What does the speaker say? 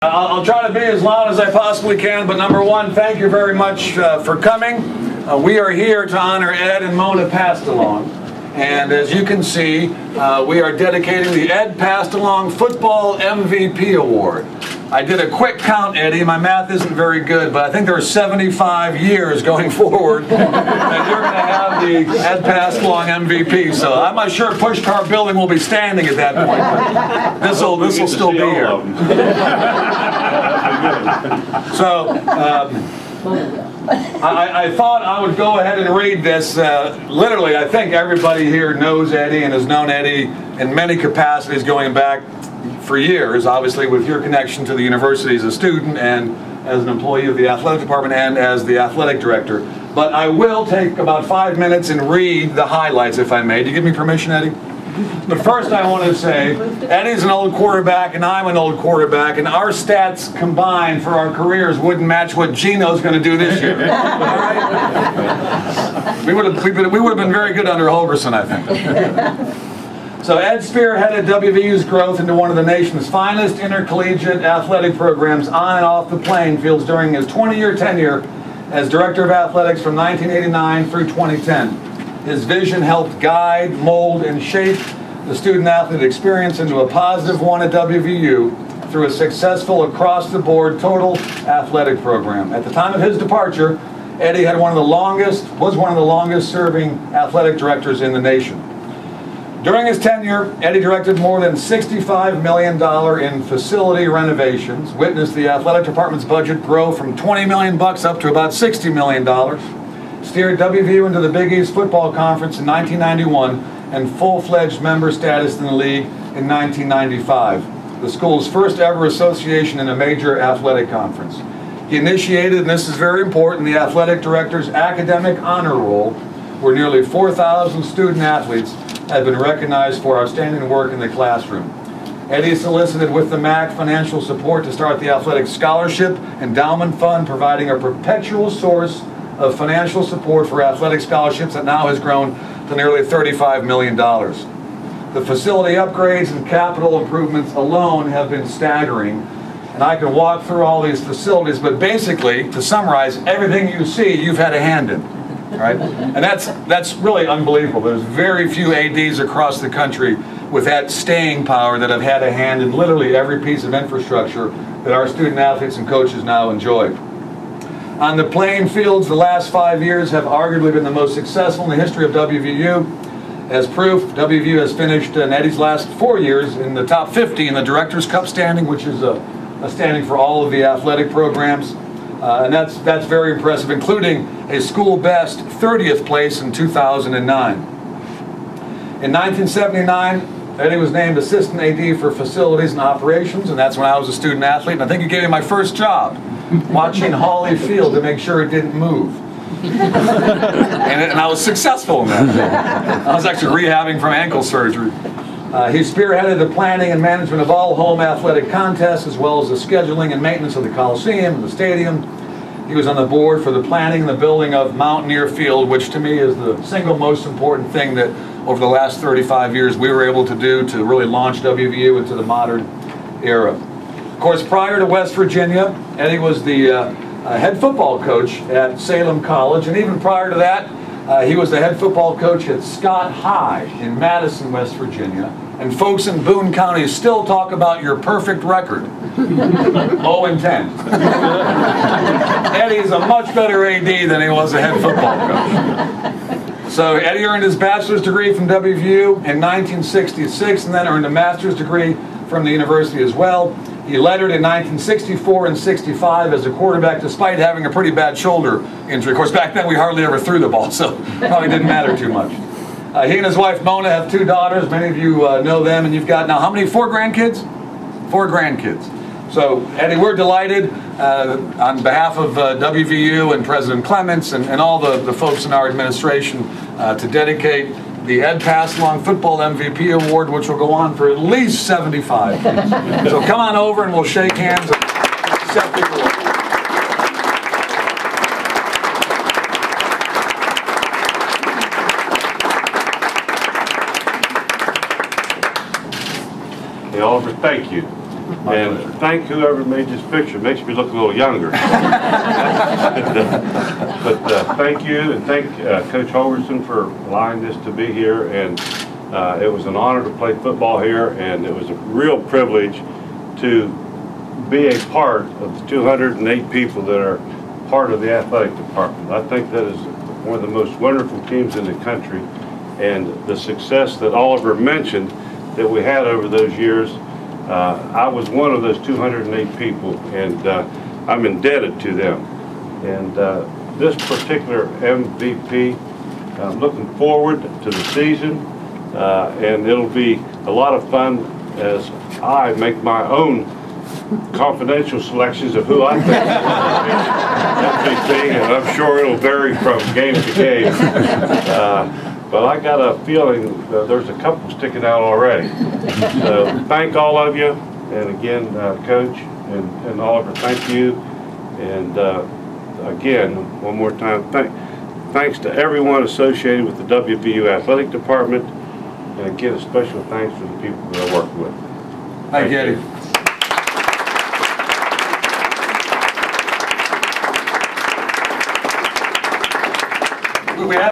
I'll try to be as loud as I possibly can, but number one, thank you very much for coming. We are here to honor Ed and Mona Pastilong. And as you can see, we are dedicating the Ed Pastilong Football MVP Award. I did a quick count, Eddie. My math isn't very good, but I think there are 75 years going forward that you're going to have the Ed Pastilong MVP. So I'm not sure Pushcar Building will be standing at that point, but this will still be here. So I thought I would go ahead and read this. Literally, I think everybody here knows Eddie and has known Eddie in many capacities going back for years, obviously with your connection to the university as a student and as an employee of the athletic department and as the athletic director. But I will take about 5 minutes and read the highlights, if I may. Do you give me permission, Eddie? But first I want to say, Eddie's an old quarterback and I'm an old quarterback, and our stats combined for our careers wouldn't match what Gino's going to do this year. All right? We would have been very good under Holgerson, I think. So Ed spearheaded WVU's growth into one of the nation's finest intercollegiate athletic programs on and off the playing fields during his 20-year tenure as Director of Athletics from 1989 through 2010. His vision helped guide, mold, and shape the student-athlete experience into a positive one at WVU through a successful across-the-board total athletic program. At the time of his departure, Eddie was one of the longest serving athletic directors in the nation. During his tenure, Eddie directed more than $65 million in facility renovations, witnessed the athletic department's budget grow from $20 million up to about $60 million, steered WVU into the Big East Football Conference in 1991, and full-fledged member status in the league in 1995, the school's first ever association in a major athletic conference. He initiated, and this is very important, the athletic director's academic honor roll, where nearly 4,000 student athletes have been recognized for outstanding work in the classroom. Eddie solicited with the MAC financial support to start the Athletic Scholarship Endowment Fund, providing a perpetual source of financial support for athletic scholarships that now has grown to nearly $35 million. The facility upgrades and capital improvements alone have been staggering, and I can walk through all these facilities, but basically, to summarize, everything you see, you've had a hand in. Right? And that's really unbelievable. There's very few ADs across the country with that staying power that have had a hand in literally every piece of infrastructure that our student athletes and coaches now enjoy. On the playing fields, the last 5 years have arguably been the most successful in the history of WVU. As proof, WVU has finished in Eddie's last 4 years in the top 50 in the Director's Cup standing, which is a standing for all of the athletic programs. And that's very impressive, including a school best 30th place in 2009. In 1979, Eddie was named Assistant AD for Facilities and Operations, and that's when I was a student athlete. And I think he gave me my first job, watching Hawley Field to make sure it didn't move. and I was successful in that. I was actually rehabbing from ankle surgery. He spearheaded the planning and management of all home athletic contests, as well as the scheduling and maintenance of the Coliseum and the stadium. He was on the board for the planning and the building of Mountaineer Field, which to me is the single most important thing that over the last 35 years we were able to do to really launch WVU into the modern era. Of course, prior to West Virginia, Eddie was the head football coach at Salem College, and even prior to that, he was the head football coach at Scott High in Madison, West Virginia. And folks in Boone County still talk about your perfect record. 0-10. Eddie is a much better AD than he was a head football coach. So Eddie earned his bachelor's degree from WVU in 1966 and then earned a master's degree from the university as well. He lettered in 1964 and 65 as a quarterback, despite having a pretty bad shoulder injury. Of course, back then we hardly ever threw the ball, so probably didn't matter too much. He and his wife Mona have 2 daughters. Many of you know them, and you've got now how many? 4 grandkids? 4 grandkids. So Eddie, we're delighted on behalf of WVU and President Clements and all the folks in our administration to dedicate the Ed Pastilong Football MVP Award, which will go on for at least 75 years. So come on over and we'll shake hands and accept the award. Hey, Oliver, thank you. And thank whoever made this picture. It makes me look a little younger. but thank you, and thank Coach Holgerson for allowing this to be here. And it was an honor to play football here, and it was a real privilege to be a part of the 208 people that are part of the athletic department. I think that is one of the most wonderful teams in the country, and the success that Oliver mentioned that we had over those years, I was one of those 208 people, and I'm indebted to them. And this particular MVP, I'm looking forward to the season, and it'll be a lot of fun as I make my own confidential selections of who I think MVP, and I'm sure it'll vary from game to game. But I got a feeling that there's a couple sticking out already. So thank all of you, and again, Coach and Oliver, thank you. And again, one more time, thanks to everyone associated with the WVU Athletic Department, and again, a special thanks to the people that I work with. Thank you, Eddie. We have